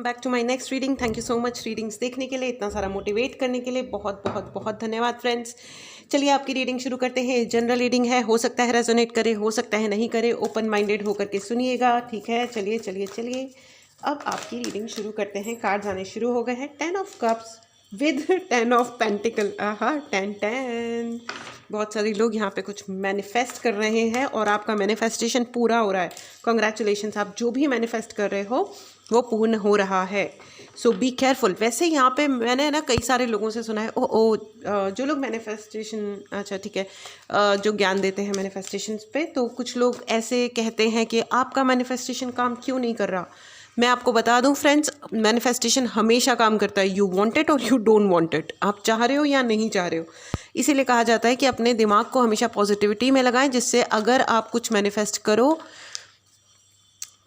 Back to my next reading. Thank you so much readings देखने के लिए, इतना सारा मोटिवेट करने के लिए बहुत बहुत बहुत धन्यवाद फ्रेंड्स। चलिए आपकी रीडिंग शुरू करते हैं। जनरल रीडिंग है, हो सकता है रेजोनेट करे, हो सकता है नहीं करे, ओपन माइंडेड होकर के सुनिएगा, ठीक है। चलिए चलिए चलिए अब आपकी रीडिंग शुरू करते हैं। कार्ड्स आने शुरू हो गए हैं। 10 of cups with 10 of pentacle. आहा 10 बहुत सारे लोग यहाँ पे कुछ मैनिफेस्ट कर रहे हैं और आपका मैनिफेस्टेशन पूरा हो रहा है। कॉन्ग्रेचुलेशंस, आप जो भी मैनिफेस्ट कर रहे हो वो पूर्ण हो रहा है। सो बी केयरफुल। वैसे यहाँ पे मैंने ना कई सारे लोगों से सुना है जो लोग मैनिफेस्टेशन, अच्छा ठीक है, जो ज्ञान देते हैं मैनिफेस्टेशंस पे, तो कुछ लोग ऐसे कहते हैं कि आपका मैनिफेस्टेशन काम क्यों नहीं कर रहा। मैं आपको बता दूं फ्रेंड्स, मैनिफेस्टेशन हमेशा काम करता है। यू वांट इट और यू डोंट वांट इट, आप चाह रहे हो या नहीं चाह रहे हो। इसीलिए कहा जाता है कि अपने दिमाग को हमेशा पॉजिटिविटी में लगाएं, जिससे अगर आप कुछ मैनिफेस्ट करो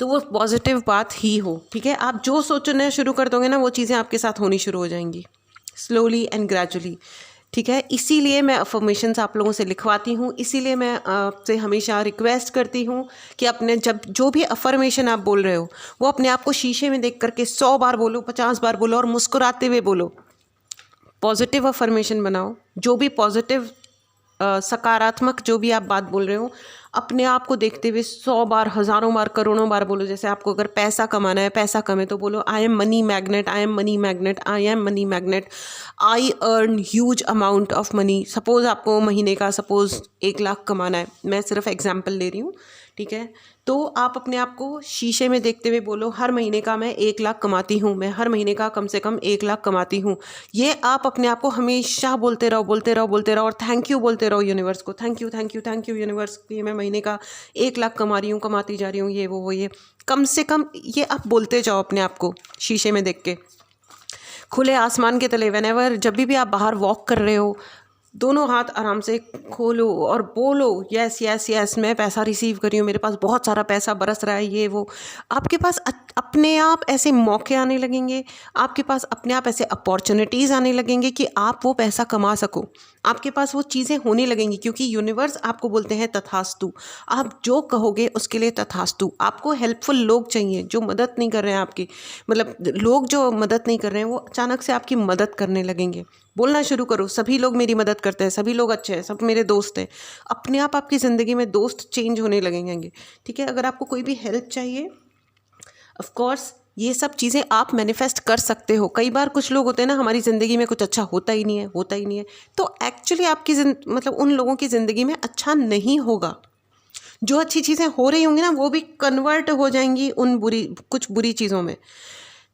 तो वो पॉजिटिव बात ही हो, ठीक है। आप जो सोचना शुरू कर दोगे ना, वो चीज़ें आपके साथ होनी शुरू हो जाएंगी, स्लोली एंड ग्रेजुअली, ठीक है। इसीलिए मैं अफर्मेशंस आप लोगों से लिखवाती हूँ, इसीलिए मैं आपसे हमेशा रिक्वेस्ट करती हूँ कि अपने जब जो भी अफर्मेशन आप बोल रहे हो वो अपने आप को शीशे में देख करके 100 बार बोलो, 50 बार बोलो और मुस्कुराते हुए बोलो। पॉजिटिव अफर्मेशन बनाओ, जो भी पॉजिटिव सकारात्मक जो भी आप बात बोल रहे हो अपने आप को देखते हुए 100 बार, हज़ारों बार, करोड़ों बार बोलो। जैसे आपको अगर पैसा कमाना है, पैसा कमे तो बोलो I am money magnet, I am money magnet, I am money magnet, I earn huge amount of money. Suppose आपको महीने का 1 लाख कमाना है, मैं सिर्फ एग्जांपल ले रही हूँ, ठीक है। तो आप अपने आप को शीशे में देखते हुए बोलो हर महीने का मैं 1 लाख कमाती हूँ, मैं हर महीने का कम से कम 1 लाख कमाती हूँ। ये आप अपने आप को हमेशा बोलते रहो, बोलते रहो, बोलते रहो और थैंक यू बोलते रहो यूनिवर्स को। Thank you thank you thank you universe, ये मैं महीने का 1 लाख कमा रही हूँ, कमाती जा रही हूँ, ये वो ये कम से कम ये आप बोलते जाओ अपने आप को शीशे में देख के। खुले आसमान के तले व्हेनेवर, जब भी आप बाहर वॉक कर रहे हो, दोनों हाथ आराम से खोलो और बोलो यस यस यस, मैं पैसा रिसीव कर रही हूँ, मेरे पास बहुत सारा पैसा बरस रहा है, ये वो। आपके पास अपने आप ऐसे मौके आने लगेंगे, आपके पास अपने आप ऐसे अपॉर्चुनिटीज़ आने लगेंगे कि आप वो पैसा कमा सको। आपके पास वो चीज़ें होने लगेंगी क्योंकि यूनिवर्स आपको बोलते हैं तथास्तु। आप जो कहोगे उसके लिए तथास्तु। आपको हेल्पफुल लोग चाहिए जो मदद नहीं कर रहे हैं आपकी, मतलब लोग जो मदद नहीं कर रहे हैं वो अचानक से आपकी मदद करने लगेंगे। बोलना शुरू करो सभी लोग मेरी मदद करते हैं, सभी लोग अच्छे हैं, सब मेरे दोस्त हैं। अपने आप आपकी ज़िंदगी में दोस्त चेंज होने लगेंगे, ठीक है। अगर आपको कोई भी हेल्प चाहिए, ऑफ कोर्स ये सब चीज़ें आप मैनिफेस्ट कर सकते हो। कई बार कुछ लोग होते हैं ना, हमारी ज़िंदगी में कुछ अच्छा होता ही नहीं है, होता ही नहीं है, तो एक्चुअली आपकी मतलब उन लोगों की ज़िंदगी में अच्छा नहीं होगा। जो अच्छी चीज़ें हो रही होंगी ना, वो भी कन्वर्ट हो जाएंगी उन कुछ बुरी चीज़ों में।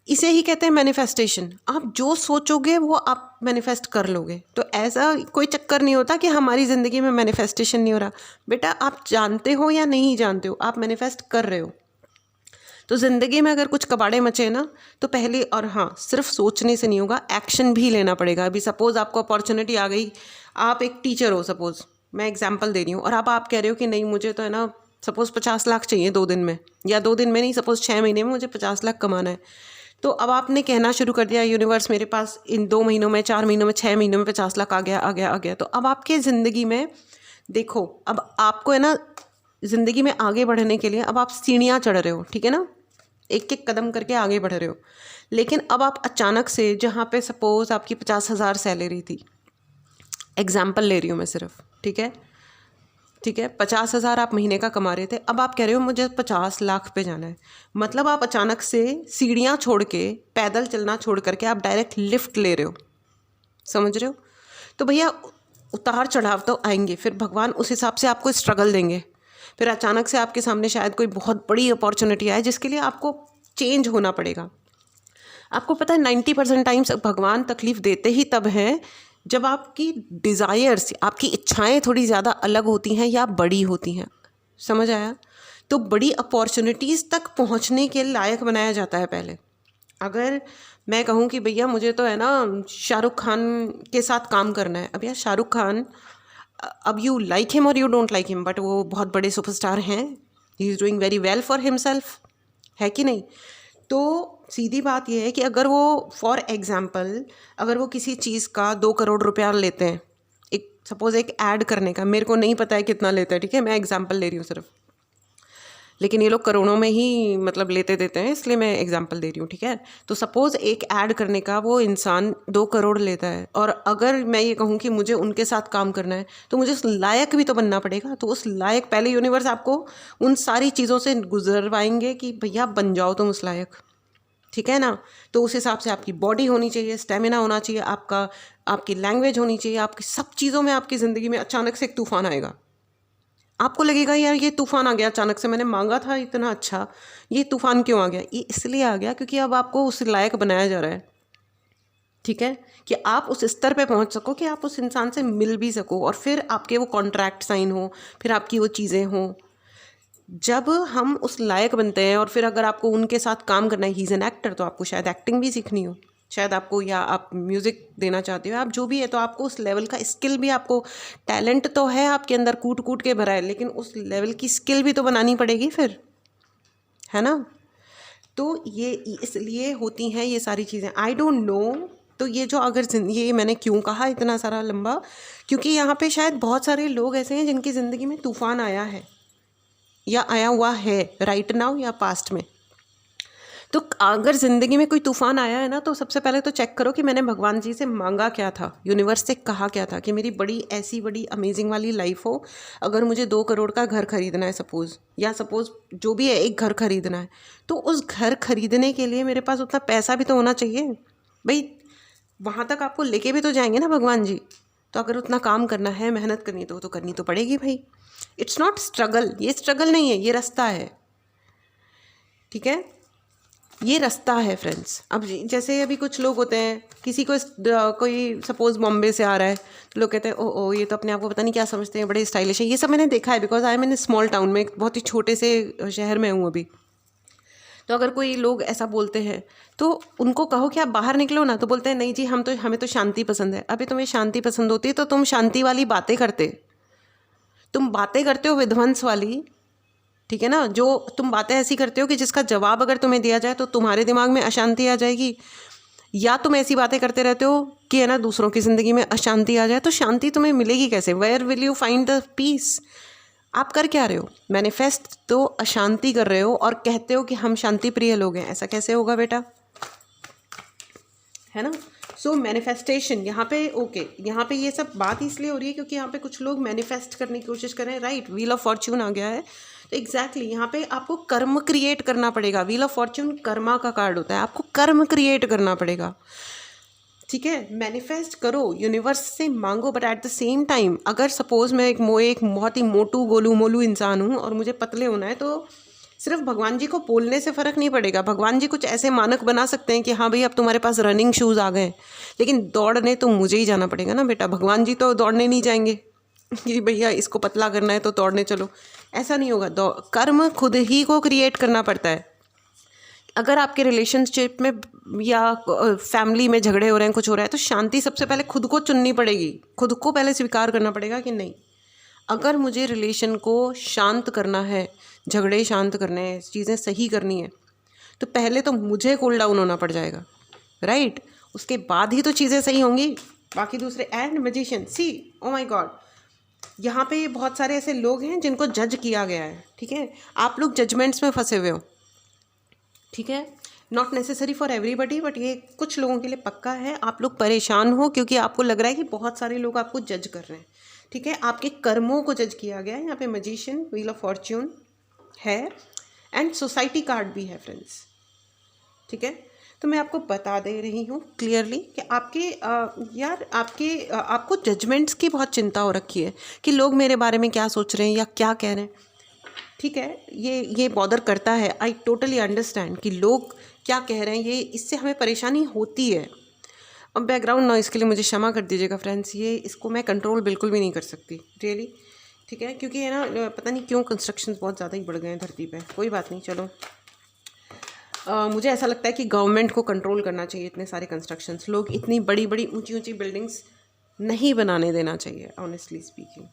इसे ही कहते हैं मैनिफेस्टेशन। आप जो सोचोगे वो आप मैनिफेस्ट कर लोगे। तो ऐसा कोई चक्कर नहीं होता कि हमारी ज़िंदगी में मैनिफेस्टेशन नहीं हो रहा। बेटा आप जानते हो या नहीं जानते हो, आप मैनिफेस्ट कर रहे हो। तो ज़िंदगी में अगर कुछ कबाड़े मचे ना, तो पहले, और हाँ सिर्फ सोचने से नहीं होगा, एक्शन भी लेना पड़ेगा। अभी सपोज़ आपको अपॉर्चुनिटी आ गई, आप एक टीचर हो, सपोज़ मैं एग्जांपल दे रही हूँ, और आप कह रहे हो कि नहीं मुझे तो है ना सपोज़ 50 लाख चाहिए 2 दिन में, या 2 दिन में नहीं, सपोज़ 6 महीने में मुझे 50 लाख कमाना है। तो अब आपने कहना शुरू कर दिया यूनिवर्स मेरे पास इन 2 महीनों में, 4 महीनों में, 6 महीनों में 50 लाख आ गया आ गया आ गया। तो अब आपके ज़िंदगी में देखो, अब आपको है ना ज़िंदगी में आगे बढ़ने के लिए अब आप सीढ़ियाँ चढ़ रहे हो, ठीक है ना, एक एक कदम करके आगे बढ़ रहे हो। लेकिन अब आप अचानक से, जहाँ पे सपोज़ आपकी 50,000 सैलरी थी, एग्जाम्पल ले रही हूँ मैं सिर्फ, ठीक है ठीक है, 50,000 आप महीने का कमा रहे थे, अब आप कह रहे हो मुझे 50 लाख पे जाना है। मतलब आप अचानक से सीढ़ियाँ छोड़ के, पैदल चलना छोड़ करके आप डायरेक्ट लिफ्ट ले रहे हो, समझ रहे हो। तो भैया उतार चढ़ाव तो आएंगे, फिर भगवान उस हिसाब से आपको स्ट्रगल देंगे। फिर अचानक से आपके सामने शायद कोई बहुत बड़ी अपॉर्चुनिटी आए जिसके लिए आपको चेंज होना पड़ेगा। आपको पता है 90% टाइम्स भगवान तकलीफ़ देते ही तब हैं जब आपकी डिज़ायर्स, आपकी इच्छाएं थोड़ी ज़्यादा अलग होती हैं या बड़ी होती हैं, समझ आया। तो बड़ी अपॉर्चुनिटीज़ तक पहुंचने के लायक बनाया जाता है पहले। अगर मैं कहूँ कि भैया मुझे तो है ना शाहरुख खान के साथ काम करना है, अब यार शाहरुख खान, अब यू लाइक हिम और you don't like him, but वो बहुत बड़े सुपरस्टार हैं, he is doing very well for himself, है कि नहीं। तो सीधी बात यह है कि अगर वो फॉर एग्ज़ाम्पल अगर वो किसी चीज़ का 2 करोड़ रुपया लेते हैं, एक सपोज़ एक ऐड करने का, मेरे को नहीं पता है कितना लेते हैं, ठीक है, मैं एग्ज़ाम्पल ले रही हूँ सिर्फ, लेकिन ये लोग करोड़ों में ही मतलब लेते देते हैं, इसलिए मैं एग्जांपल दे रही हूँ, ठीक है। तो सपोज़ एक ऐड करने का वो इंसान 2 करोड़ लेता है, और अगर मैं ये कहूँ कि मुझे उनके साथ काम करना है तो मुझे उस लायक भी तो बनना पड़ेगा। तो उस लायक पहले यूनिवर्स आपको उन सारी चीज़ों से गुजरवाएंगे कि भैया बन जाओ तुम उस लायक, ठीक है ना। तो उस हिसाब से आपकी बॉडी होनी चाहिए, स्टेमिना होना चाहिए, आपकी लैंग्वेज होनी चाहिए, आपकी सब चीज़ों में आपकी ज़िंदगी में अचानक से एक तूफान आएगा। आपको लगेगा यार ये तूफान आ गया अचानक से, मैंने मांगा था इतना अच्छा, ये तूफान क्यों आ गया? ये इसलिए आ गया क्योंकि अब आपको उस लायक बनाया जा रहा है, ठीक है, कि आप उस स्तर पे पहुंच सको कि आप उस इंसान से मिल भी सको, और फिर आपके वो कॉन्ट्रैक्ट साइन हो, फिर आपकी वो चीज़ें हों। जब हम उस लायक बनते हैं और फिर अगर आपको उनके साथ काम करना है, ही इज़ एन एक्टर, तो आपको शायद एक्टिंग भी सीखनी हो, शायद आपको, या आप म्यूज़िक देना चाहते हो, आप जो भी है, तो आपको उस लेवल का स्किल भी, आपको टैलेंट तो है आपके अंदर कूट कूट के भरा है, लेकिन उस लेवल की स्किल भी तो बनानी पड़ेगी फिर, है ना। तो ये इसलिए होती हैं ये सारी चीज़ें, आई डोंट नो। तो ये जो अगर ये मैंने क्यों कहा इतना सारा लंबा, क्योंकि यहाँ पे शायद बहुत सारे लोग ऐसे हैं जिनकी ज़िंदगी में तूफ़ान आया है या आया हुआ है राइट नाउ या पास्ट में। तो अगर ज़िंदगी में कोई तूफ़ान आया है ना, तो सबसे पहले तो चेक करो कि मैंने भगवान जी से मांगा क्या था, यूनिवर्स से कहा क्या था कि मेरी बड़ी ऐसी बड़ी अमेजिंग वाली लाइफ हो। अगर मुझे 2 करोड़ का घर खरीदना है सपोज़, या सपोज़ जो भी है एक घर खरीदना है, तो उस घर खरीदने के लिए मेरे पास उतना पैसा भी तो होना चाहिए भाई। वहाँ तक आपको लेके भी तो जाएंगे ना भगवान जी। तो अगर उतना काम करना है, मेहनत करनी है, तो करनी तो पड़ेगी भाई। इट्स नॉट स्ट्रगल, ये स्ट्रगल नहीं है, ये रास्ता है, ठीक है, ये रास्ता है फ्रेंड्स। अब जैसे अभी कुछ लोग होते हैं, किसी को कोई सपोज बॉम्बे से आ रहा है, तो लोग कहते हैं ओ ये तो अपने आप को पता नहीं क्या समझते हैं, बड़े स्टाइलिश है। ये सब मैंने देखा है, because I am in small town में, एक बहुत ही छोटे से शहर में हूँ अभी। तो अगर कोई लोग ऐसा बोलते हैं तो उनको कहो कि आप बाहर निकलो ना, तो बोलते हैं नहीं जी हमें तो शांति पसंद है। अभी तुम्हें शांति पसंद होती है तो तुम शांति वाली बातें करते, तुम बातें करते हो विध्वंस वाली, ठीक है ना, जो तुम बातें ऐसी करते हो कि जिसका जवाब अगर तुम्हें दिया जाए तो तुम्हारे दिमाग में अशांति आ जाएगी। या तुम ऐसी बातें करते रहते हो कि है ना दूसरों की ज़िंदगी में अशांति आ जाए, तो शांति तुम्हें मिलेगी कैसे? Where will you find the peace? आप कर क्या रहे हो? मैनिफेस्ट तो अशांति कर रहे हो और कहते हो कि हम शांति प्रिय लोग हैं। ऐसा कैसे होगा बेटा, है ना। सो मैनिफेस्टेशन यहाँ पे ओके, यहाँ पे ये सब बात इसलिए हो रही है क्योंकि यहाँ पे कुछ लोग मैनिफेस्ट करने की कोशिश कर रहे हैं, राइट। व्हील ऑफ फॉर्च्यून आ गया है, तो एग्जैक्टली यहाँ पे आपको कर्म क्रिएट करना पड़ेगा। व्हील ऑफ फॉर्च्यून कर्मा का कार्ड होता है, आपको कर्म क्रिएट करना पड़ेगा, ठीक है। मैनिफेस्ट करो, यूनिवर्स से मांगो, but at the same time अगर सपोज मैं एक बहुत ही मोटू गोलू मोलू इंसान हूँ और मुझे पतले होना है, तो सिर्फ भगवान जी को बोलने से फ़र्क नहीं पड़ेगा। भगवान जी कुछ ऐसे मानक बना सकते हैं कि हाँ भाई अब तुम्हारे पास रनिंग शूज़ आ गए, लेकिन दौड़ने तो मुझे ही जाना पड़ेगा ना बेटा। भगवान जी तो दौड़ने नहीं जाएंगे कि भैया इसको पतला करना है तो दौड़ने चलो, ऐसा नहीं होगा। कर्म खुद ही को क्रिएट करना पड़ता है। अगर आपके रिलेशनशिप में या फैमिली में झगड़े हो रहे हैं, कुछ हो रहा है, तो शांति सबसे पहले खुद को चुननी पड़ेगी, खुद को पहले स्वीकार करना पड़ेगा कि नहीं, अगर मुझे रिलेशन को शांत करना है, झगड़े शांत करने हैं, चीज़ें सही करनी है, तो पहले तो मुझे कूल डाउन होना पड़ जाएगा, राइट। उसके बाद ही तो चीज़ें सही होंगी, बाकी दूसरे। And magician, see oh my god, यहाँ पे बहुत सारे ऐसे लोग हैं जिनको जज किया गया है, ठीक है। आप लोग जजमेंट्स में फंसे हुए हो, ठीक है। Not necessary for everybody, but ये कुछ लोगों के लिए पक्का है। आप लोग परेशान हो क्योंकि आपको लग रहा है कि बहुत सारे लोग आपको जज कर रहे हैं, ठीक है। आपके कर्मों को जज किया गया है। यहाँ पे मैजिशियन, व्हील ऑफ फॉर्च्यून है, एंड सोसाइटी कार्ड भी है फ्रेंड्स, ठीक है। तो मैं आपको बता दे रही हूँ क्लियरली कि आपको जजमेंट्स की बहुत चिंता हो रखी है कि लोग मेरे बारे में क्या सोच रहे हैं या क्या कह रहे हैं, ठीक है। ये बॉदर करता है, आई टोटली अंडरस्टैंड कि लोग क्या कह रहे हैं, ये इससे हमें परेशानी होती है। अब बैकग्राउंड नॉइज़ के लिए मुझे क्षमा कर दीजिएगा फ्रेंड्स, इसको मैं कंट्रोल बिल्कुल भी नहीं कर सकती रियली, ठीक है, क्योंकि है ना पता नहीं क्यों कंस्ट्रक्शंस बहुत ज़्यादा ही बढ़ गए हैं धरती पे। कोई बात नहीं, चलो। मुझे ऐसा लगता है कि गवर्नमेंट को कंट्रोल करना चाहिए इतने सारे कंस्ट्रक्शंस। लोग इतनी बड़ी बड़ी ऊंची ऊंची बिल्डिंग्स नहीं बनाने देना चाहिए, ऑनेस्टली स्पीकिंग।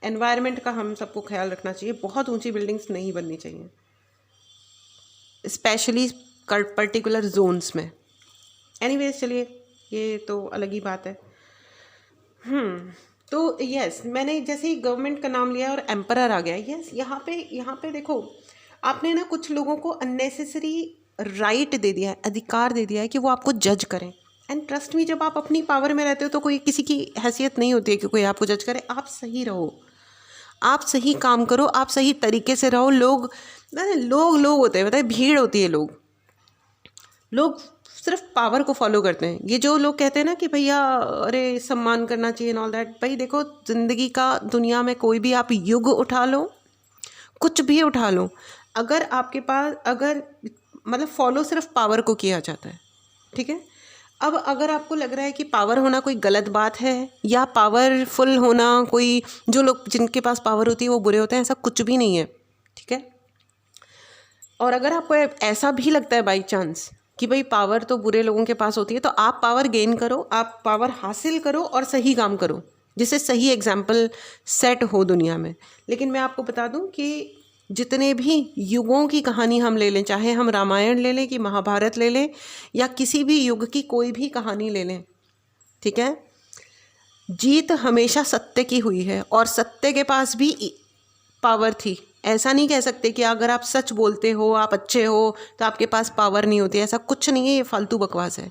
एनवायरनमेंट का हम सबको ख्याल रखना चाहिए, बहुत ऊंची बिल्डिंग्स नहीं बननी चाहिए, स्पेशली पर्टिकुलर जोन्स में। एनीवेज चलिए, ये तो अलग ही बात है। तो यस, मैंने जैसे ही गवर्नमेंट का नाम लिया और एम्परर आ गया, यस, यहाँ पे देखो, आपने ना कुछ लोगों को अननेसेसरी राइट दे दिया है, अधिकार दे दिया है कि वो आपको जज करें। एंड ट्रस्ट मी, जब आप अपनी पावर में रहते हो तो कोई किसी की हैसियत नहीं होती है कि कोई आपको जज करे। आप सही रहो, आप सही काम करो, आप सही तरीके से रहो। लोग लोग होते हैं, बताए, भीड़ होती है। लोग सिर्फ पावर को फॉलो करते हैं। ये जो लोग कहते हैं ना कि भैया अरे सम्मान करना चाहिए एंड ऑल दैट, भाई देखो, ज़िंदगी का, दुनिया में कोई भी आप युग उठा लो, कुछ भी उठा लो, अगर आपके पास, अगर मतलब फॉलो सिर्फ पावर को किया जाता है, ठीक है। अब अगर आपको लग रहा है कि पावर होना कोई गलत बात है या पावरफुल होना कोई, जो लोग जिनके पास पावर होती है वो बुरे होते हैं, ऐसा कुछ भी नहीं है, ठीक है। और अगर आपको ऐसा भी लगता है बाई चांस कि भाई पावर तो बुरे लोगों के पास होती है, तो आप पावर गेन करो, आप पावर हासिल करो और सही काम करो, जिससे सही एग्जाम्पल सेट हो दुनिया में। लेकिन मैं आपको बता दूं कि जितने भी युगों की कहानी हम ले लें, चाहे हम रामायण ले लें कि महाभारत ले लें या किसी भी युग की कोई भी कहानी ले लें, ठीक है, जीत हमेशा सत्य की हुई है और सत्य के पास भी पावर थी। ऐसा नहीं कह सकते कि अगर आप सच बोलते हो, आप अच्छे हो, तो आपके पास पावर नहीं होती। ऐसा कुछ नहीं है, ये फालतू बकवास है।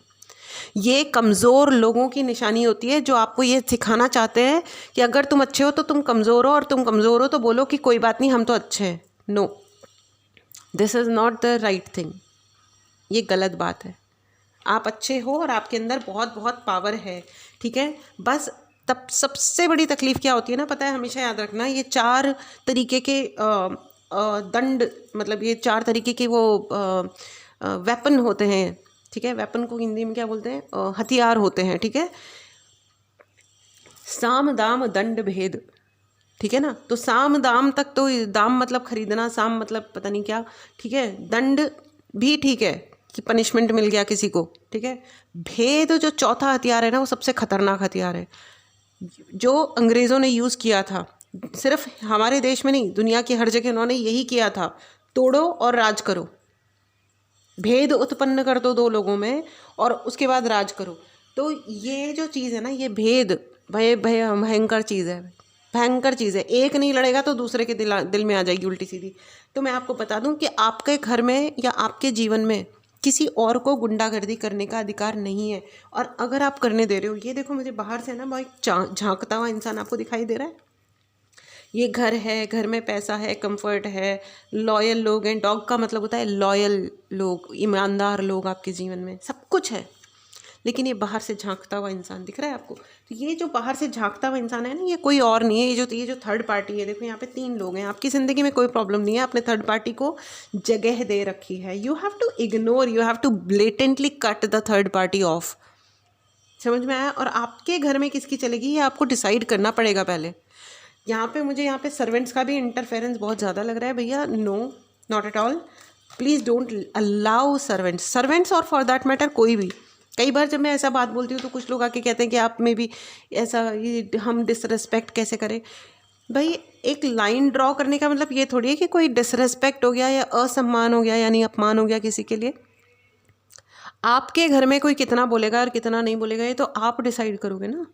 ये कमज़ोर लोगों की निशानी होती है जो आपको ये सिखाना चाहते हैं कि अगर तुम अच्छे हो तो तुम कमज़ोर हो, और तुम कमज़ोर हो तो बोलो कि कोई बात नहीं, हम तो अच्छे हैं। No, this is not the right thing. ये गलत बात है। आप अच्छे हो और आपके अंदर बहुत बहुत पावर है, ठीक है। बस तब सबसे बड़ी तकलीफ़ क्या होती है ना, पता है, हमेशा याद रखना, ये 4 तरीके के दंड, मतलब ये 4 तरीके के वो वेपन होते हैं, ठीक है। वेपन को हिंदी में क्या बोलते हैं? हथियार होते हैं, ठीक है। साम दाम दंड भेद, ठीक है ना। तो साम दाम तक तो, दाम मतलब खरीदना, साम मतलब पता नहीं क्या, ठीक है। दंड भी ठीक है कि पनिशमेंट मिल गया किसी को, ठीक है। भेद जो चौथा हथियार है ना, वो सबसे खतरनाक हथियार है, जो अंग्रेज़ों ने यूज़ किया था। सिर्फ हमारे देश में नहीं, दुनिया की हर जगह उन्होंने यही किया था, तोड़ो और राज करो। भेद उत्पन्न कर दो 2 लोगों में और उसके बाद राज करो। तो ये जो चीज़ है ना, ये भेद भयंकर चीज़ है, भयंकर चीज़ है। एक नहीं लड़ेगा तो दूसरे के दिल में आ जाएगी उल्टी सीधी। तो मैं आपको बता दूं कि आपके घर में या आपके जीवन में किसी और को गुंडागर्दी करने का अधिकार नहीं है। और अगर आप करने दे रहे हो, ये देखो, मुझे बाहर से ना बहुत झांकता हुआ इंसान आपको दिखाई दे रहा है। ये घर है, घर में पैसा है, कंफर्ट है, लॉयल लोग हैं। डॉग का मतलब होता है लॉयल लोग, ईमानदार लोग आपके जीवन में, सब कुछ है। लेकिन ये बाहर से झांकता हुआ इंसान दिख रहा है आपको। तो ये जो बाहर से झांकता हुआ इंसान है ना, ये कोई और नहीं है। ये जो थर्ड पार्टी है, देखो यहाँ पे 3 लोग हैं। आपकी ज़िंदगी में कोई प्रॉब्लम नहीं है, आपने थर्ड पार्टी को जगह दे रखी है। You have to ignore, you have to blatantly cut the third party off. समझ में आया? और आपके घर में किसकी चलेगी ये आपको डिसाइड करना पड़ेगा पहले। मुझे यहाँ पे सर्वेंट्स का भी इंटरफेरेंस बहुत ज़्यादा लग रहा है भैया। No, not at all. Please don't allow servants और फॉर दैट मैटर कोई भी। कई बार जब मैं ऐसा बात बोलती हूँ तो कुछ लोग आके कहते हैं कि आप में भी ऐसा, ये हम डिसरेस्पेक्ट कैसे करें। भाई, एक लाइन ड्रॉ करने का मतलब ये थोड़ी है कि कोई डिसरेस्पेक्ट हो गया या असम्मान हो गया, यानी अपमान हो गया किसी के लिए। आपके घर में कोई कितना बोलेगा और कितना नहीं बोलेगा, ये तो आप डिसाइड करोगे ना,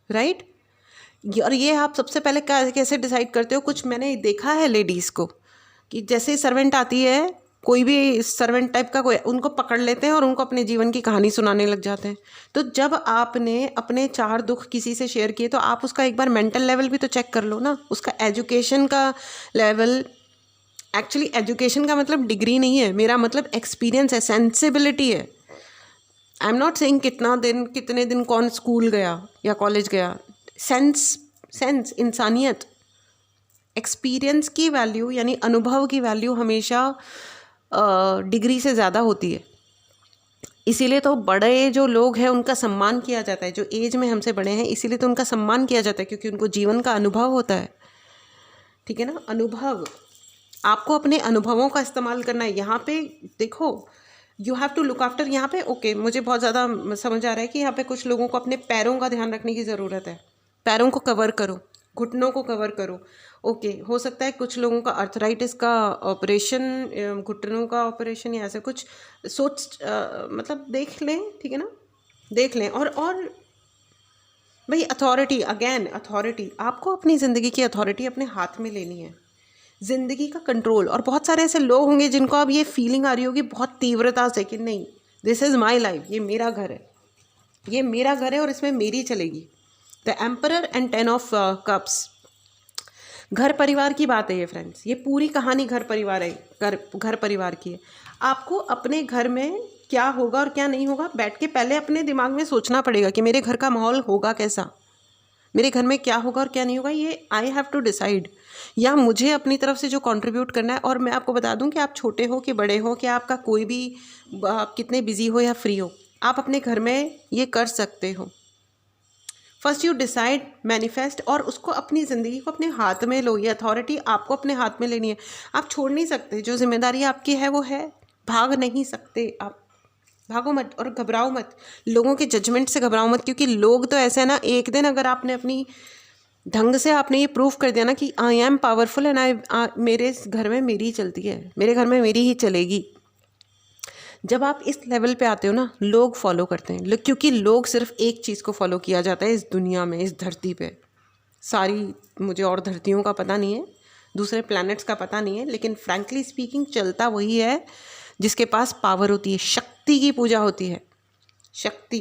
राइट। और ये आप सबसे पहले कैसे डिसाइड करते हो? कुछ मैंने देखा है लेडीज़ को कि जैसे सर्वेंट आती है, कोई भी सर्वेंट टाइप का कोई, उनको पकड़ लेते हैं और उनको अपने जीवन की कहानी सुनाने लग जाते हैं। तो जब आपने अपने 4 दुख किसी से शेयर किए तो आप उसका एक बार मेंटल लेवल भी तो चेक कर लो ना, उसका एजुकेशन का लेवल। एक्चुअली एजुकेशन का मतलब डिग्री नहीं है, मेरा मतलब एक्सपीरियंस है, सेंसिबिलिटी है। आई एम नॉट सेइंग कितने दिन कौन स्कूल गया या कॉलेज गया। सेंस, इंसानियत, एक्सपीरियंस की वैल्यू यानी अनुभव की वैल्यू हमेशा डिग्री से ज़्यादा होती है। इसीलिए तो बड़े जो लोग हैं उनका सम्मान किया जाता है, जो एज में हमसे बड़े हैं, इसीलिए तो उनका सम्मान किया जाता है, क्योंकि उनको जीवन का अनुभव होता है, ठीक है ना। अनुभव, आपको अपने अनुभवों का इस्तेमाल करना है। यहाँ पे देखो, you have to look after. यहाँ पे ओके, मुझे बहुत ज़्यादा समझ आ रहा है कि यहाँ पे कुछ लोगों को अपने पैरों का ध्यान रखने की ज़रूरत है। पैरों को कवर करो, घुटनों को कवर करो। ओके, हो सकता है कुछ लोगों का अर्थराइटिस का ऑपरेशन, घुटनों का ऑपरेशन या ऐसे कुछ मतलब देख लें, ठीक है ना, देख लें। और भाई अथॉरिटी, अगेन अथॉरिटी, आपको अपनी ज़िंदगी की अथॉरिटी अपने हाथ में लेनी है, ज़िंदगी का कंट्रोल। और बहुत सारे ऐसे लोग होंगे जिनको अब ये फीलिंग आ रही होगी बहुत तीव्रता से कि नहीं, दिस इज़ माई लाइफ, ये मेरा घर है, ये मेरा घर है और इसमें मेरी चलेगी। The emperor and 10 of cups, घर परिवार की बात है ये फ्रेंड्स, ये पूरी कहानी घर परिवार है, घर परिवार की है। आपको अपने घर में क्या होगा और क्या नहीं होगा बैठ के पहले अपने दिमाग में सोचना पड़ेगा कि मेरे घर का माहौल होगा कैसा, मेरे घर में क्या होगा और क्या नहीं होगा, ये आई हैव टू डिसाइड, या मुझे अपनी तरफ से जो कंट्रीब्यूट करना है। और मैं आपको बता दूं कि आप छोटे हो कि बड़े हो, कि आपका कोई भी, आप कितने बिजी हो या फ्री हो, आप अपने घर में ये कर सकते हो। फर्स्ट यू डिसाइड, मैनिफेस्ट, और उसको अपनी ज़िंदगी को अपने हाथ में लो। ये अथॉरिटी आपको अपने हाथ में लेनी है, आप छोड़ नहीं सकते। जो जिम्मेदारी आपकी है वो है, भाग नहीं सकते आप। भागो मत और घबराओ मत, लोगों के जजमेंट से घबराओ मत, क्योंकि लोग तो ऐसे है ना, एक दिन अगर आपने अपनी ढंग से आपने ये प्रूव कर दिया ना कि आई एम पावरफुल एंड मेरे घर में मेरी चलती है, मेरे घर में मेरी ही चलेगी, जब आप इस लेवल पे आते हो ना, लोग फॉलो करते हैं। क्योंकि लोग सिर्फ एक चीज़ को फॉलो किया जाता है इस दुनिया में, इस धरती पे। सारी मुझे और धरतियों का पता नहीं है, दूसरे प्लैनेट्स का पता नहीं है, लेकिन फ्रैंकली स्पीकिंग चलता वही है जिसके पास पावर होती है, शक्ति की पूजा होती है, शक्ति,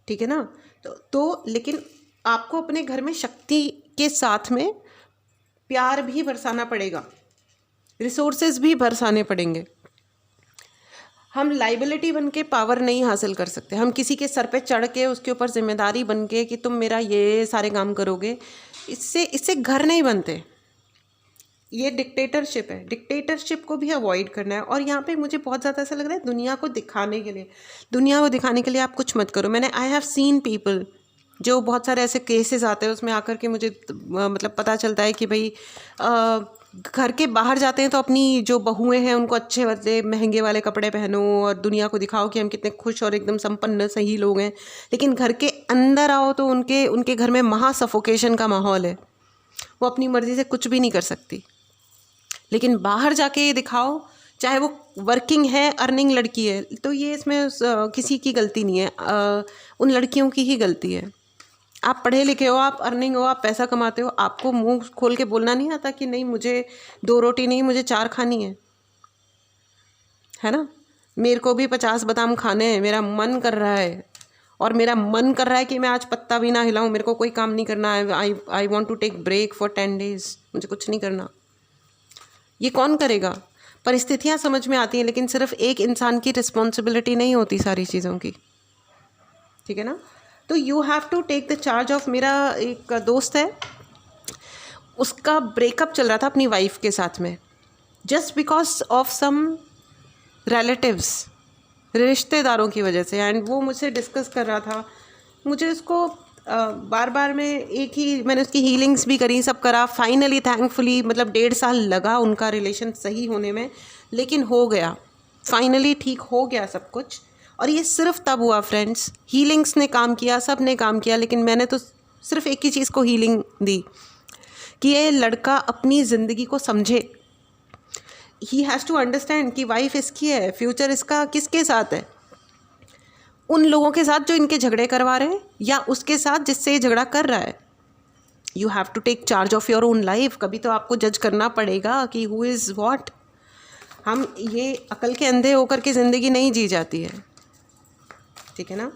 ठीक है ना। तो लेकिन आपको अपने घर में शक्ति के साथ में प्यार भी बरसाना पड़ेगा, रिसोर्सेज भी बरसाने पड़ेंगे। हम लाइबिलिटी बन के पावर नहीं हासिल कर सकते, हम किसी के सर पे चढ़ के उसके ऊपर जिम्मेदारी बन के कि तुम मेरा ये सारे काम करोगे, इससे घर नहीं बनते। ये डिक्टेटरशिप है, डिक्टेटरशिप को भी अवॉइड करना है। और यहाँ पे मुझे बहुत ज़्यादा ऐसा लग रहा है दुनिया को दिखाने के लिए, दुनिया को दिखाने के लिए आप कुछ मत करो। मैंने आई हैव सीन पीपल, जो बहुत सारे ऐसे केसेस आते हैं उसमें आकर के मुझे मतलब पता चलता है कि भाई घर के बाहर जाते हैं तो अपनी जो बहुएं हैं उनको अच्छे वाले महंगे वाले कपड़े पहनो और दुनिया को दिखाओ कि हम कितने खुश और एकदम संपन्न सही लोग हैं, लेकिन घर के अंदर आओ तो उनके घर में महा सफोकेशन का माहौल है, वो अपनी मर्ज़ी से कुछ भी नहीं कर सकती। लेकिन बाहर जाके ये दिखाओ, चाहे वो वर्किंग है, अर्निंग लड़की है, तो ये इसमें किसी की गलती नहीं है, उन लड़कियों की ही गलती है। आप पढ़े लिखे हो, आप अर्निंग हो, आप पैसा कमाते हो, आपको मुंह खोल के बोलना नहीं आता कि नहीं मुझे 2 रोटी नहीं मुझे 4 खानी है ना। मेरे को भी 50 बादाम खाने हैं, मेरा मन कर रहा है, और मेरा मन कर रहा है कि मैं आज पत्ता भी ना हिलाऊं, मेरे को कोई काम नहीं करना है, I want to take break for 10 days, मुझे कुछ नहीं करना। ये कौन करेगा? परिस्थितियाँ समझ में आती हैं, लेकिन सिर्फ एक इंसान की रिस्पॉन्सिबिलिटी नहीं होती सारी चीज़ों की, ठीक है ना। तो you have to take the charge of. मेरा एक दोस्त है, उसका ब्रेकअप चल रहा था अपनी वाइफ के साथ में, just because of some relatives, रिश्तेदारों की वजह से। एंड वो मुझसे डिस्कस कर रहा था, मुझे उसको बार बार मैंने उसकी हीलिंग्स भी करी, सब करा। फाइनली थैंकफुली मतलब 1.5 साल लगा उनका रिलेशन सही होने में, लेकिन हो गया, फाइनली ठीक हो गया सब कुछ। और ये सिर्फ तब हुआ फ्रेंड्स, हीलिंग्स ने काम किया, सब ने काम किया, लेकिन मैंने तो सिर्फ एक ही चीज़ को हीलिंग दी कि ये लड़का अपनी ज़िंदगी को समझे। ही हैज़ टू अंडरस्टैंड कि वाइफ इसकी है, फ्यूचर इसका किसके साथ है, उन लोगों के साथ जो इनके झगड़े करवा रहे हैं या उसके साथ जिससे ये झगड़ा कर रहा है। You have to take charge of your own life. कभी तो आपको जज करना पड़ेगा कि हु इज़ वॉट। हम ये अकल के अंधे होकर के ज़िंदगी नहीं जी जाती है, ठीक है ना।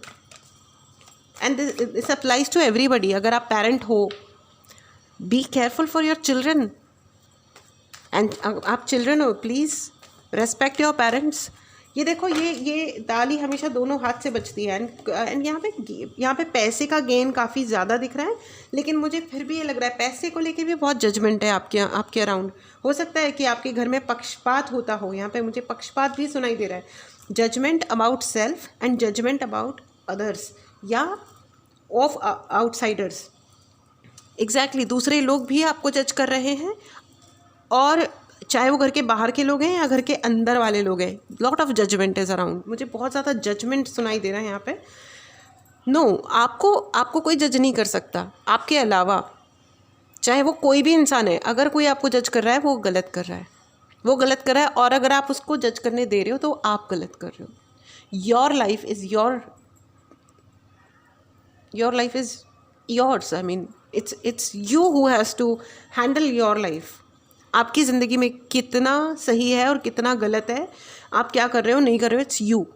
And this applies to everybody. अगर आप पेरेंट हो, be careful for your children. And आप चिल्ड्रन हो, प्लीज़ रेस्पेक्ट योर पेरेंट्स। ये देखो, ये दाल ही हमेशा दोनों हाथ से बचती है। एंड यहाँ पे पैसे का गेन काफ़ी ज़्यादा दिख रहा है, लेकिन मुझे फिर भी ये लग रहा है पैसे को लेके भी बहुत जजमेंट है आपके अराउंड। हो सकता है कि आपके घर में पक्षपात होता हो, यहाँ पे मुझे पक्षपात भी सुनाई दे रहा है। Judgement about self and judgement about others या ऑफ आउटसाइडर्स। एग्जैक्टली, दूसरे लोग भी आपको जज कर रहे हैं, और चाहे वो घर के बाहर के लोग हैं या घर के अंदर वाले लोग हैं। Lot of judgement is around. मुझे बहुत ज़्यादा जजमेंट सुनाई दे रहा है यहाँ पे। नो, आपको कोई जज नहीं कर सकता आपके अलावा, चाहे वो कोई भी इंसान है। अगर कोई आपको जज कर रहा है, वो गलत कर रहा है, वो गलत कर रहा है। और अगर आप उसको जज करने दे रहे हो तो आप गलत कर रहे हो। Your life is your your life is yours. I mean it's you who has to handle your life. आपकी ज़िंदगी में कितना सही है और कितना गलत है, आप क्या कर रहे हो नहीं कर रहे हो, it's you.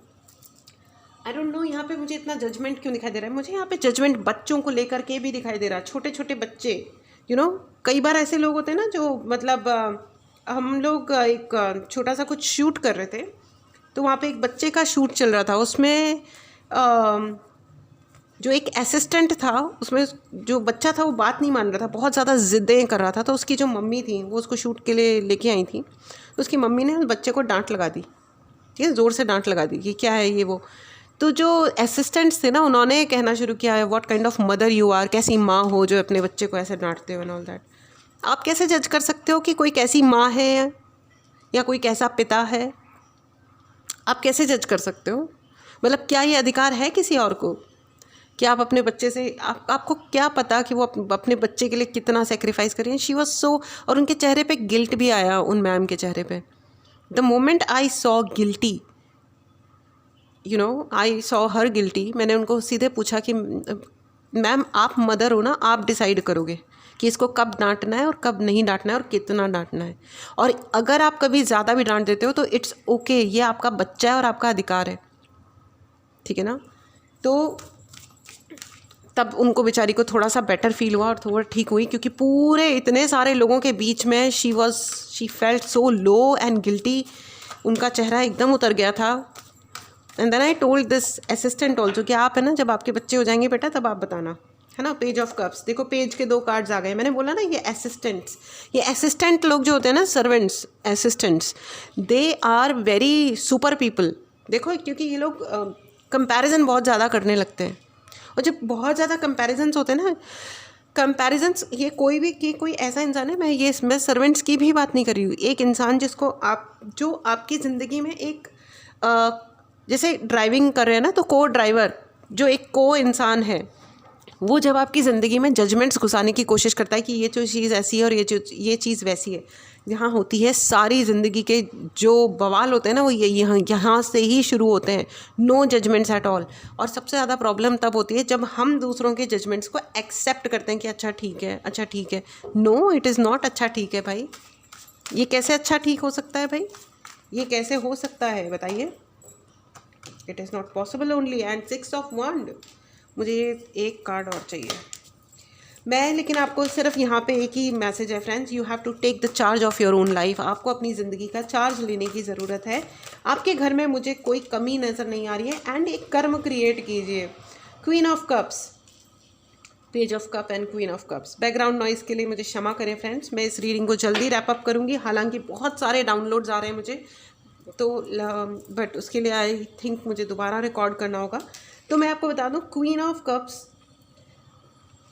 I don't know यहाँ पे मुझे इतना जजमेंट क्यों दिखाई दे रहा है। मुझे यहाँ पे जजमेंट बच्चों को लेकर के भी दिखाई दे रहा है, छोटे छोटे बच्चे। कई बार ऐसे लोग होते हैं ना जो मतलब हम लोग एक छोटा सा कुछ शूट कर रहे थे, तो वहाँ पे एक बच्चे का शूट चल रहा था। उसमें जो एक असिस्टेंट था, उसमें जो बच्चा था वो बात नहीं मान रहा था, बहुत ज़्यादा ज़िद्दें कर रहा था। तो उसकी जो मम्मी थी वो उसको शूट के लिए लेके आई थी, तो उसकी मम्मी ने उस बच्चे को डांट लगा दी, ठीक है, ज़ोर से डांट लगा दी कि क्या है ये वो। तो जो असिस्टेंट्स थे ना, उन्होंने कहना शुरू किया है what kind of mother you are, कैसी माँ हो जो अपने बच्चे को ऐसे डांटते हो एंड ऑल दैट। आप कैसे जज कर सकते हो कि कोई कैसी माँ है या कोई कैसा पिता है? आप कैसे जज कर सकते हो? मतलब क्या ये अधिकार है किसी और को कि आप अपने बच्चे से, आपको क्या पता कि वो अपने बच्चे के लिए कितना सेक्रीफाइस करें। शी वॉज सो, और उनके चेहरे पे गिल्ट भी आया, उन मैम के चेहरे पे। The moment I saw guilty, I saw her guilty, मैंने उनको सीधे पूछा कि मैम आप मदर हो ना, आप डिसाइड करोगे कि इसको कब डांटना है और कब नहीं डांटना है और कितना डांटना है। और अगर आप कभी ज़्यादा भी डांट देते हो तो इट्स ओके, ये आपका बच्चा है और आपका अधिकार है, ठीक है ना। तो तब उनको बेचारी को थोड़ा सा बेटर फील हुआ और थोड़ा ठीक हुई, क्योंकि पूरे इतने सारे लोगों के बीच में she felt so low and guilty. उनका चेहरा एकदम उतर गया था। And then I told this assistant also कि आप है ना, जब आपके बच्चे हो जाएंगे बेटा तब आप बताना, है ना। पेज ऑफ कप्स, देखो पेज के 2 कार्ड्स आ गए। मैंने बोला ना ये असिस्टेंट लोग जो होते हैं ना, servants, assistants, they are very super people. देखो क्योंकि ये लोग कंपैरिजन बहुत ज़्यादा करने लगते हैं, और जब बहुत ज़्यादा कंपैरिजन्स होते हैं ना, कंपैरिजन्स, ये कोई ऐसा इंसान है, मैं सर्वेंट्स की भी बात नहीं कर रही हूँ, एक इंसान जिसको जो आपकी ज़िंदगी में एक जैसे ड्राइविंग कर रहे हैं ना, तो को ड्राइवर जो एक को इंसान है, वो जब आपकी ज़िंदगी में जजमेंट्स घुसाने की कोशिश करता है कि ये जो चीज़ ऐसी है और ये चीज़ वैसी है, यहाँ होती है सारी ज़िंदगी के जो बवाल होते हैं ना, वो यहाँ से ही शुरू होते हैं। No judgements at all. और सबसे ज़्यादा प्रॉब्लम तब होती है जब हम दूसरों के जजमेंट्स को एक्सेप्ट करते हैं कि अच्छा ठीक है। नो, इट इज़ नॉट अच्छा ठीक है भाई। ये कैसे अच्छा ठीक हो सकता है भाई? ये कैसे हो सकता है बताइए? It is not possible only. And 6 of वंड, मुझे एक कार्ड और चाहिए। लेकिन आपको सिर्फ यहाँ पे एक ही मैसेज है friends, you have to take the charge of your own life. आपको अपनी ज़िंदगी का चार्ज लेने की ज़रूरत है। आपके घर में मुझे कोई कमी नज़र नहीं आ रही है। एंड एक कर्म क्रिएट कीजिए। Queen of cups, page of cup and queen of cups. Background noise के लिए मुझे क्षमा करें फ्रेंड्स, मैं इस रीडिंग को जल्दी रैप अप करूँगी। हालांकि बहुत सारे डाउनलोड्स आ रहे हैं मुझे, तो बट उसके लिए आई थिंक मुझे दोबारा रिकॉर्ड करना होगा। तो मैं आपको बता दूँ, queen of cups,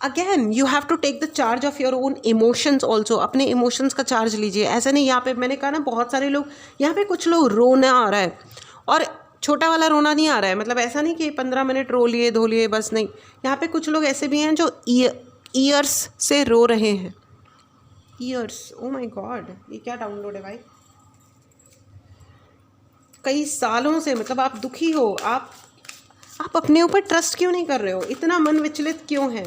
again you have to take the charge of your own emotions also. अपने इमोशंस का चार्ज लीजिए। ऐसा नहीं, यहाँ पे मैंने कहा ना, बहुत सारे लोग, यहाँ पे कुछ लोग रोना आ रहा है, और छोटा वाला रोना नहीं आ रहा है, मतलब ऐसा नहीं कि 15 मिनट रो लिए धो लिए बस, नहीं। यहाँ पे कुछ लोग ऐसे भी हैं जो ईयर्स से रो रहे हैं। ईयर्स, ओ माई गॉड, ये क्या डाउनलोड है भाई? कई सालों से, मतलब आप दुखी हो, आप अपने ऊपर ट्रस्ट क्यों नहीं कर रहे हो? इतना मन विचलित क्यों है?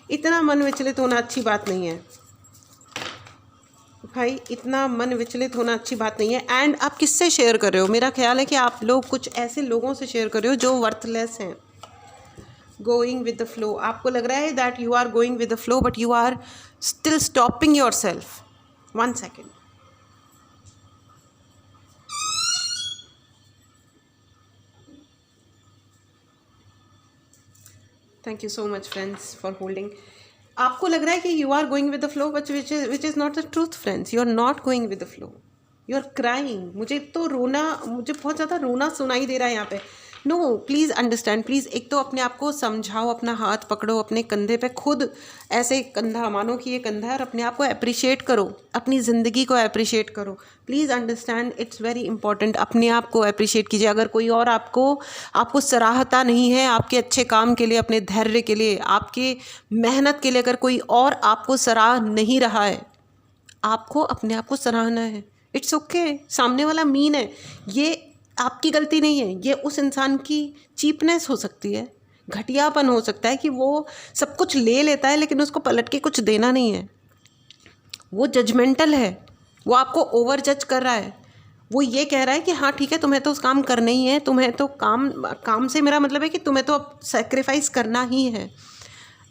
इतना मन विचलित होना अच्छी बात नहीं है भाई, इतना मन विचलित होना अच्छी बात नहीं है। एंड आप किससे शेयर कर रहे हो? मेरा ख्याल है कि आप लोग कुछ ऐसे लोगों से शेयर कर रहे हो जो वर्थलेस हैं। गोइंग विद द फ्लो, आपको लग रहा है that you are going with the flow, but you are still stopping yourself. 1 second. Thank you so much friends for holding. आपको लग रहा है कि you are going with the flow, but which is not the truth friends. You are not going with the flow, you are crying. मुझे बहुत ज़्यादा रोना सुनाई दे रहा है यहाँ पे। No, please understand, please. एक तो अपने आप को समझाओ, अपना हाथ पकड़ो अपने कंधे पे, खुद ऐसे कंधा मानो कि ये कंधा है, और अपने आप को अप्रिशिएट करो, अपनी ज़िंदगी को अप्रिशिएट करो। Please understand, it's very important. अपने आप को अप्रिशिएट कीजिए। अगर कोई और आपको सराहता नहीं है आपके अच्छे काम के लिए, अपने धैर्य के लिए, आपके मेहनत के लिए, अगर कोई और आपको सराह नहीं रहा है, आपको अपने आप को सराहना है। It's okay. सामने वाला मीन है, ये आपकी गलती नहीं है, ये उस इंसान की चीपनेस हो सकती है घटियापन हो सकता है कि वो सब कुछ ले लेता है लेकिन उसको पलट के कुछ देना नहीं है। वो जजमेंटल है, वो आपको ओवर जज कर रहा है। वो ये कह रहा है कि हाँ ठीक है, तुम्हें तो काम करना ही है, तुम्हें तो काम से मेरा मतलब है कि तुम्हें तो अब सेक्रीफाइस करना ही है।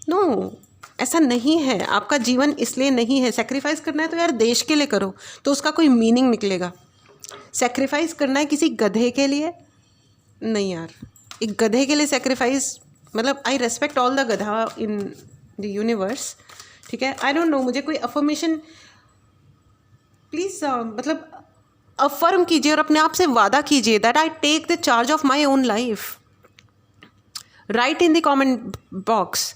नो, ऐसा नहीं है। आपका जीवन इसलिए नहीं है। सेक्रीफाइस करना है तो यार देश के लिए करो, तो उसका कोई मीनिंग निकलेगा। सेक्रीफाइस करना है किसी गधे के लिए नहीं यार। एक गधे के लिए सेक्रीफाइस, मतलब आई रेस्पेक्ट ऑल द गधा इन द यूनिवर्स, ठीक है। आई डोंट नो, मुझे कोई अफर्मेशन प्लीज़ मतलब अफर्म कीजिए और अपने आप से वादा कीजिए that I take the charge of my own life. Right in the comment box,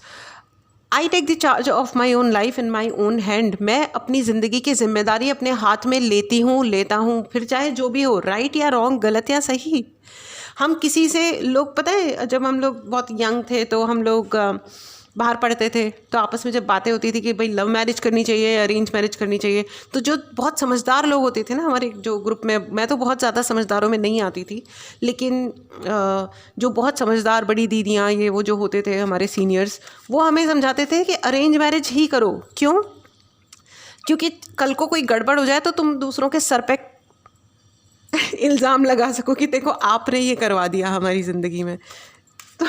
I take the charge of my own life in my own hand. मैं अपनी ज़िंदगी की जिम्मेदारी अपने हाथ में लेता हूँ, फिर चाहे जो भी हो, राइट या रॉन्ग, गलत या सही। हम किसी से, लोग पता है जब हम लोग बहुत यंग थे तो हम लोग बाहर पढ़ते थे, तो आपस में जब बातें होती थी कि भाई लव मैरिज करनी चाहिए, अरेंज मैरिज करनी चाहिए, तो जो बहुत समझदार लोग होते थे ना हमारे जो ग्रुप में, मैं तो बहुत ज़्यादा समझदारों में नहीं आती थी, लेकिन जो बहुत समझदार बड़ी दीदियाँ ये वो जो होते थे हमारे सीनियर्स, वो हमें समझाते थे कि अरेंज मैरिज ही करो। क्यों? क्योंकि कल को कोई गड़बड़ हो जाए तो तुम दूसरों के सर पे इल्ज़ाम लगा सको कि देखो आपने ये करवा दिया हमारी ज़िंदगी में। तो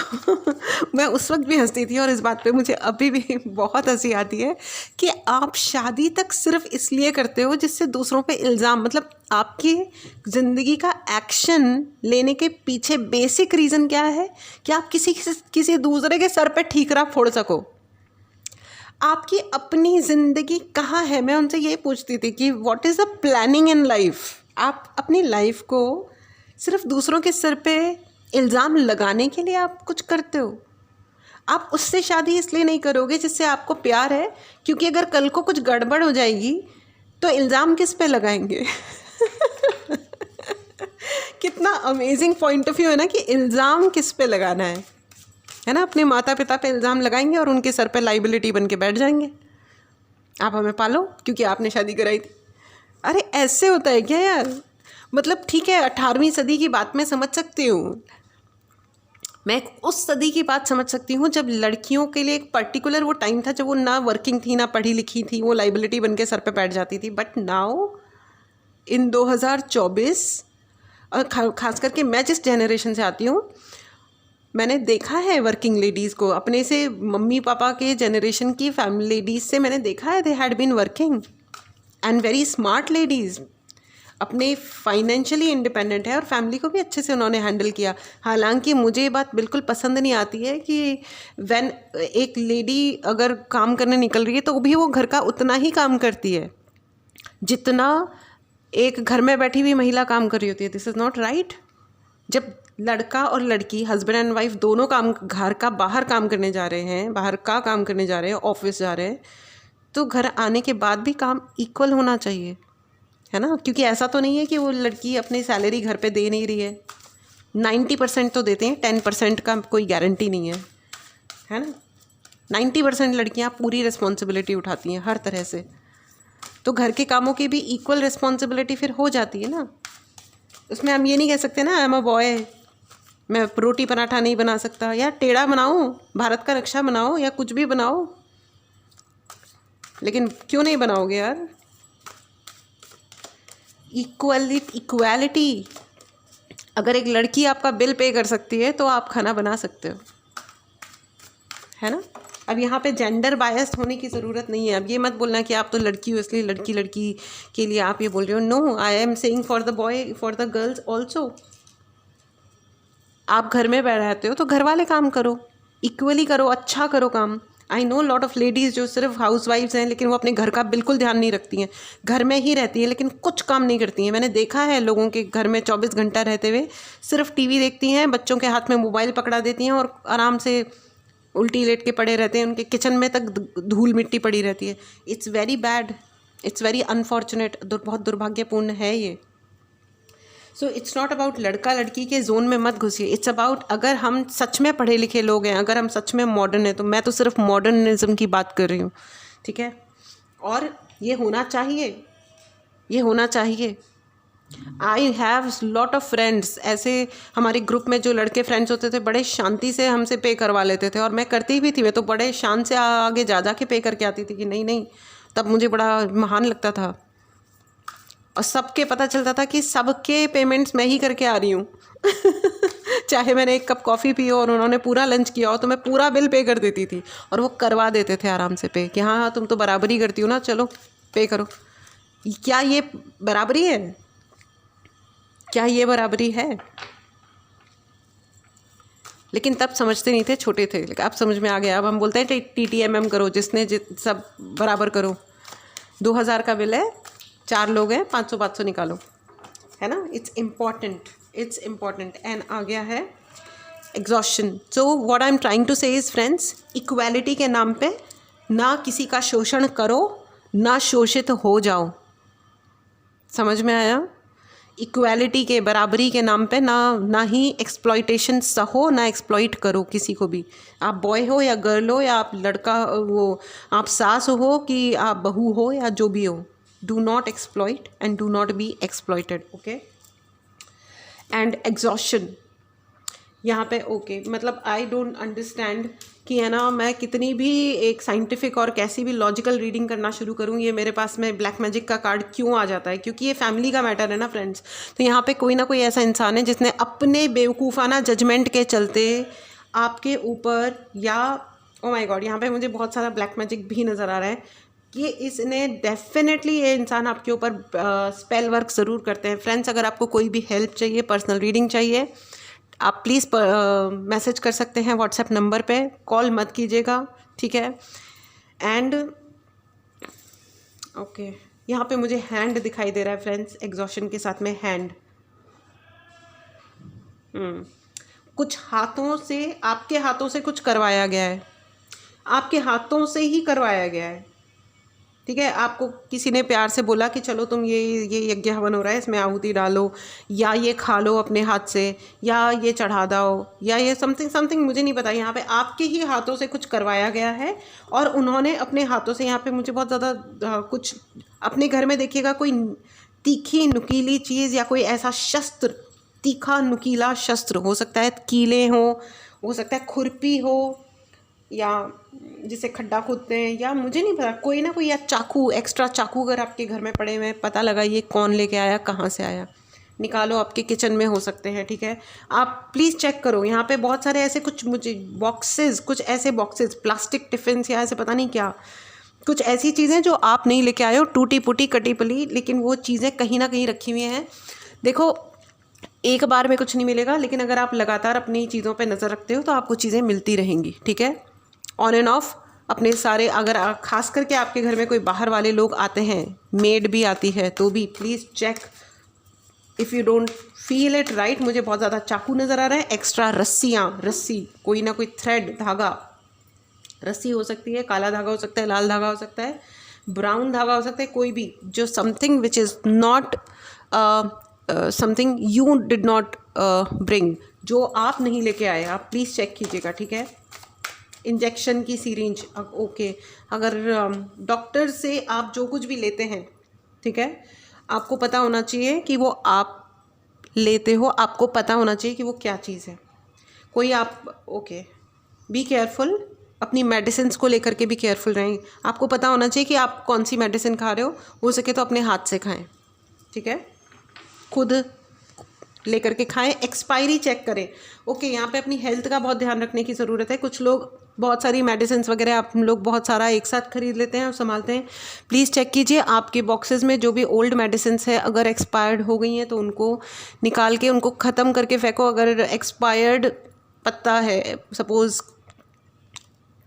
मैं उस वक्त भी हंसती थी और इस बात पे मुझे अभी भी बहुत हंसी आती है कि आप शादी तक सिर्फ इसलिए करते हो जिससे दूसरों पे इल्ज़ाम, मतलब आपकी ज़िंदगी का एक्शन लेने के पीछे बेसिक रीज़न क्या है कि आप किसी दूसरे के सर पे ठीकरा फोड़ सको। आपकी अपनी ज़िंदगी कहाँ है? मैं उनसे ये पूछती थी कि what is the planning in life. आप अपनी लाइफ को सिर्फ दूसरों के सर पे इल्ज़ाम लगाने के लिए आप कुछ करते हो। आप उससे शादी इसलिए नहीं करोगे जिससे आपको प्यार है, क्योंकि अगर कल को कुछ गड़बड़ हो जाएगी तो इल्ज़ाम किस पे लगाएंगे? कितना अमेजिंग पॉइंट ऑफ व्यू है ना कि इल्ज़ाम किस पे लगाना है ना। अपने माता पिता पे इल्ज़ाम लगाएंगे और उनके सर पे लाइबिलिटी बन के बैठ जाएंगे। आप हमें पालो क्योंकि आपने शादी कराई थी। अरे ऐसे होता है क्या यार? मतलब ठीक है 18वीं सदी की बात मैं समझ सकती हूँ, मैं उस सदी की बात समझ सकती हूँ जब लड़कियों के लिए एक पर्टिकुलर वो टाइम था जब वो ना वर्किंग थी ना पढ़ी लिखी थी, वो लाइबिलिटी बन के सर पे बैठ जाती थी। बट नाउ इन 2024 और ख़ास करके मैं जिस जनरेशन से आती हूँ, मैंने देखा है वर्किंग लेडीज़ को, अपने से मम्मी पापा के जनरेशन की फैमिली लेडीज़ से मैंने देखा है, they had been working and very smart ladies, अपने फाइनेंशियली इंडिपेंडेंट है और फैमिली को भी अच्छे से उन्होंने हैंडल किया। हालांकि मुझे ये बात बिल्कुल पसंद नहीं आती है कि व्हेन एक लेडी अगर काम करने निकल रही है तो भी वो घर का उतना ही काम करती है जितना एक घर में बैठी हुई महिला काम कर रही होती है। This is not right. जब लड़का और लड़की, हस्बैंड एंड वाइफ दोनों काम, घर का बाहर काम करने जा रहे हैं, बाहर का काम करने जा रहे हैं, ऑफिस जा रहे हैं, तो घर आने के बाद भी काम इक्वल होना चाहिए, है ना। क्योंकि ऐसा तो नहीं है कि वो लड़की अपनी सैलरी घर पे दे नहीं रही है। 90% तो देते हैं, 10% का कोई गारंटी नहीं है ना। 90% लड़कियां पूरी रिस्पॉन्सिबिलिटी उठाती हैं हर तरह से, तो घर के कामों की भी इक्वल रिस्पॉन्सिबिलिटी फिर हो जाती है ना। उसमें हम ये नहीं कह सकते ना आई एम अ बॉय, मैं रोटी पराठा नहीं बना सकता, या टेढ़ा बनाओ, भारत का नक्शा बनाओ, या कुछ भी बनाओ, लेकिन क्यों नहीं बनाओगे यार। इक्वालिटी, अगर एक लड़की आपका बिल पे कर सकती है तो आप खाना बना सकते हो, है ना। अब यहाँ पे जेंडर बायस्ड होने की ज़रूरत नहीं है। अब ये मत बोलना कि आप तो लड़की हो इसलिए लड़की के लिए आप ये बोल रहे हो। No, I am saying for the boy, for the girls also. आप घर में रहते हो तो घर वाले काम करो, इक्वली करो, अच्छा करो काम। I know lot of ladies जो सिर्फ हाउस वाइफ्स हैं लेकिन वो अपने घर का बिल्कुल ध्यान नहीं रखती हैं, घर में ही रहती हैं लेकिन कुछ काम नहीं करती हैं। मैंने देखा है लोगों के घर में 24 घंटा रहते हुए सिर्फ टीवी देखती हैं, बच्चों के हाथ में मोबाइल पकड़ा देती हैं और आराम से उल्टी लेट के पड़े रहते हैं, उनके किचन में तक धूल मिट्टी पड़ी रहती है। It's very bad, it's very unfortunate, बहुत दुर्भाग्यपूर्ण है ये। सो इट्स नॉट अबाउट लड़का लड़की के जोन में मत घुसिए। इट्स अबाउट अगर हम सच में पढ़े लिखे लोग हैं, अगर हम सच में मॉडर्न हैं, तो मैं तो सिर्फ मॉडर्निज्म की बात कर रही हूँ, ठीक है। और ये होना चाहिए, ये होना चाहिए। I have lot of friends, ऐसे हमारे ग्रुप में जो लड़के फ्रेंड्स होते थे बड़े शांति से हमसे पे करवा लेते थे, और मैं करती भी थी, मैं तो बड़े शान से आगे जा के पे करके आती थी कि नहीं नहीं, तब मुझे बड़ा महान लगता था। और सबके पता चलता था कि सबके पेमेंट्स मैं ही करके आ रही हूँ चाहे मैंने एक कप कॉफ़ी पी हो और उन्होंने पूरा लंच किया हो तो मैं पूरा बिल पे कर देती थी, और वो करवा देते थे आराम से पे कि हाँ हाँ तुम तो बराबरी करती हो ना, चलो पे करो। क्या ये बराबरी है? क्या ये बराबरी है? लेकिन तब समझते नहीं थे, छोटे थे, लेकिन अब समझ में आ गया। अब हम बोलते हैं TTMM करो, जिसने सब बराबर करो। 2000 का बिल है, 4 लोग हैं, 500 निकालो, है ना। It's important, it's important. And आ गया है exhaustion. So what I am trying to say is friends, equality के नाम पे ना किसी का शोषण करो, ना शोषित हो जाओ। समझ में आया? इक्वालिटी के, बराबरी के नाम पे ना ही एक्सप्लॉइटेशन सहो, ना एक्सप्लॉइट करो किसी को भी। आप बॉय हो या गर्ल हो, या आप लड़का वो आप सास हो कि आप बहू हो, या जो भी हो, do not exploit and do not be exploited. Okay. And exhaustion यहाँ पे ओके मतलब आई डोंट अंडरस्टैंड कि है ना, मैं कितनी भी एक साइंटिफिक और कैसी भी लॉजिकल रीडिंग करना शुरू करूँ, ये मेरे पास में ब्लैक मैजिक का कार्ड क्यों आ जाता है? क्योंकि ये फैमिली का मैटर है ना फ्रेंड्स। तो यहाँ पे कोई ना कोई ऐसा इंसान है जिसने अपने बेवकूफ़ाना जजमेंट के चलते आपके ऊपर, या ओ माय गॉड, यहाँ पे मुझे बहुत सारा ब्लैक मैजिक भी नज़र आ रहा है कि इसने डेफिनेटली, ये इंसान आपके ऊपर स्पेल वर्क ज़रूर करते हैं। फ्रेंड्स, अगर आपको कोई भी हेल्प चाहिए, पर्सनल रीडिंग चाहिए, आप प्लीज़ मैसेज कर सकते हैं व्हाट्सएप नंबर पे, कॉल मत कीजिएगा, ठीक है। एंड ओके, यहाँ पे मुझे हैंड दिखाई दे रहा है फ्रेंड्स, एग्जॉशन के साथ में हैंड। कुछ हाथों से, आपके हाथों से कुछ करवाया गया है, आपके हाथों से ही करवाया गया है, ठीक है। आपको किसी ने प्यार से बोला कि चलो तुम ये यज्ञ हवन हो रहा है, इसमें आहुति डालो, या ये खा लो अपने हाथ से, या ये चढ़ा दो, या ये समथिंग मुझे नहीं पता। यहाँ पे आपके ही हाथों से कुछ करवाया गया है, और उन्होंने अपने हाथों से, यहाँ पे मुझे बहुत ज़्यादा कुछ, अपने घर में देखिएगा कोई तीखी नुकीली चीज़ या कोई ऐसा शस्त्र, तीखा नुकीला शस्त्र, हो सकता है कीले हो सकता है खुरपी हो, या जिसे खड्डा खोदते हैं, या मुझे नहीं पता, कोई ना कोई, या चाकू, एक्स्ट्रा चाकू अगर आपके घर में पड़े हुए हैं, पता लगा ये कौन लेके आया, कहाँ से आया, निकालो, आपके किचन में हो सकते हैं, ठीक है। आप प्लीज़ चेक करो। यहाँ पे बहुत सारे ऐसे कुछ मुझे बॉक्सेस, कुछ ऐसे बॉक्सेस, प्लास्टिक टिफ़िन या ऐसे पता नहीं क्या, कुछ ऐसी चीज़ें जो आप नहीं लेके आए हो, टूटी फूटी कटी पली, लेकिन वो चीज़ें कहीं ना कहीं रखी हुई हैं। देखो, एक बार में कुछ नहीं मिलेगा, लेकिन अगर आप लगातार अपनी चीज़ों पे नज़र रखते हो तो आपको चीज़ें मिलती रहेंगी, ठीक है। ऑन एंड ऑफ अपने सारे, अगर खास करके आपके घर में कोई बाहर वाले लोग आते हैं, मेड भी आती है, तो भी please check, if you don't feel it right. मुझे बहुत ज़्यादा चाकू नज़र आ रहा है, एक्स्ट्रा रस्सी, कोई ना कोई थ्रेड, धागा, रस्सी हो सकती है, काला धागा हो सकता है, लाल धागा हो सकता है, ब्राउन धागा हो सकता है, कोई भी, जो something which is not something you did not bring, जो आप नहीं लेके आए, आप प्लीज़ चेक कीजिएगा, ठीक है। इंजेक्शन की सीरिंज, ओके, अगर डॉक्टर से आप जो कुछ भी लेते हैं, ठीक है, आपको पता होना चाहिए कि वो आप लेते हो, आपको पता होना चाहिए कि वो क्या चीज़ है। कोई आप ओके, बी केयरफुल, अपनी मेडिसिन को लेकर के भी केयरफुल रहें। आपको पता होना चाहिए कि आप कौन सी मेडिसिन खा रहे हो सके तो अपने हाथ से खाएं, ठीक है, खुद लेकर के खाएं, एक्सपायरी चेक करें। ओके, यहाँ पे अपनी हेल्थ का बहुत ध्यान रखने की ज़रूरत है। कुछ लोग बहुत सारी मेडिसिन वगैरह आप लोग बहुत सारा एक साथ खरीद लेते हैं और संभालते हैं। प्लीज़ चेक कीजिए आपके बॉक्सेस में जो भी ओल्ड मेडिसिन है, अगर एक्सपायर्ड हो गई हैं तो उनको निकाल के, उनको ख़त्म करके फेंको। अगर एक्सपायर्ड पत्ता है, सपोज़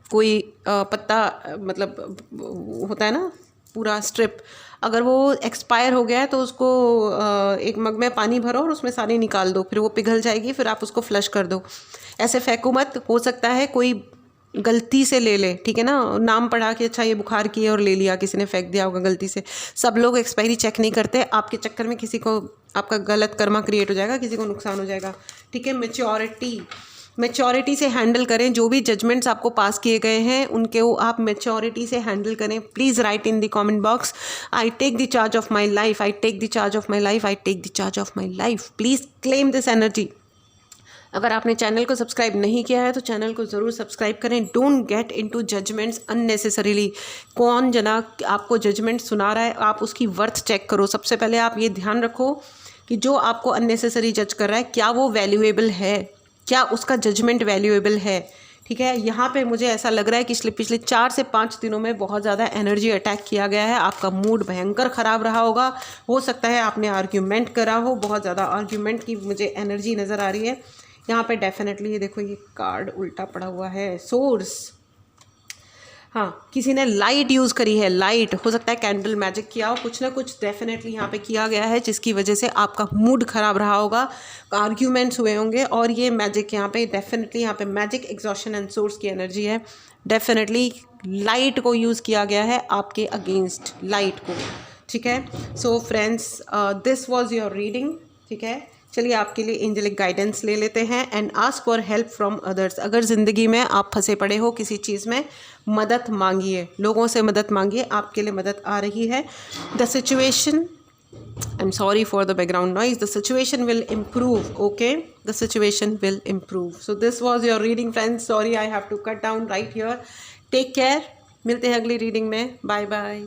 कोई पत्ता, मतलब होता है ना पूरा स्ट्रिप, अगर वो एक्सपायर हो गया है तो उसको एक मग में पानी भरो और उसमें सारी निकाल दो, फिर वो पिघल जाएगी, फिर आप उसको फ्लश कर दो। ऐसे फेंको मत, हो सकता है कोई गलती से ले ले, ठीक है ना, नाम पढ़ा कि अच्छा ये बुखार की है और ले लिया, किसी ने फेंक दिया होगा गलती से। सब लोग एक्सपायरी चेक नहीं करते, आपके चक्कर में किसी को, आपका गलत कर्मा क्रिएट हो जाएगा, किसी को नुकसान हो जाएगा, ठीक है। मैच्योरिटी, मैच्योरिटी से हैंडल करें, जो भी जजमेंट्स आपको पास किए गए हैं उनके वो आप मैच्योरिटी से हैंडल करें। Please write in the comment box, I take the charge of my life, I take the charge of my life, I take the charge of my life. Please claim this energy. अगर आपने channel को subscribe नहीं किया है तो channel को ज़रूर subscribe करें। Don't get into judgements unnecessarily. कौन जना आपको जजमेंट सुना रहा है, आप उसकी वर्थ चेक करो। सबसे पहले आप ये ध्यान रखो कि जो आपको अननेसेसरी जज कर रहा है क्या वो वैल्यूएबल है, क्या उसका जजमेंट वैल्यूएबल है। ठीक है, यहाँ पे मुझे ऐसा लग रहा है कि पिछले 4 से 5 दिनों में बहुत ज़्यादा एनर्जी अटैक किया गया है। आपका मूड भयंकर ख़राब रहा होगा। हो सकता है आपने आर्ग्यूमेंट करा हो, बहुत ज़्यादा आर्ग्यूमेंट की मुझे एनर्जी नज़र आ रही है यहाँ पे डेफिनेटली। ये देखो, ये कार्ड उल्टा पड़ा हुआ है, सोर्स। हाँ, किसी ने लाइट यूज़ करी है, लाइट। हो सकता है कैंडल मैजिक किया हो, कुछ ना कुछ डेफिनेटली यहाँ पे किया गया है जिसकी वजह से आपका मूड ख़राब रहा होगा, आर्ग्यूमेंट्स हुए होंगे। और ये मैजिक यहाँ पे डेफिनेटली, यहाँ पे मैजिक, एग्जॉशन एंड सोर्स की एनर्जी है। डेफिनेटली लाइट को यूज़ किया गया है आपके अगेंस्ट, लाइट को। ठीक है, so friends, this was your reading. ठीक है, चलिए आपके लिए एंजेलिक गाइडेंस ले लेते हैं। And ask for help from others. अगर ज़िंदगी में आप फंसे पड़े हो किसी चीज़ में, मदद मांगिए, लोगों से मदद मांगिए, आपके लिए मदद आ रही है। The situation, I am sorry for the background noise, the situation will improve. Okay, the situation will improve. So this was your reading friends. Sorry I have to cut down right here. Take care, मिलते हैं अगली reading में। Bye bye.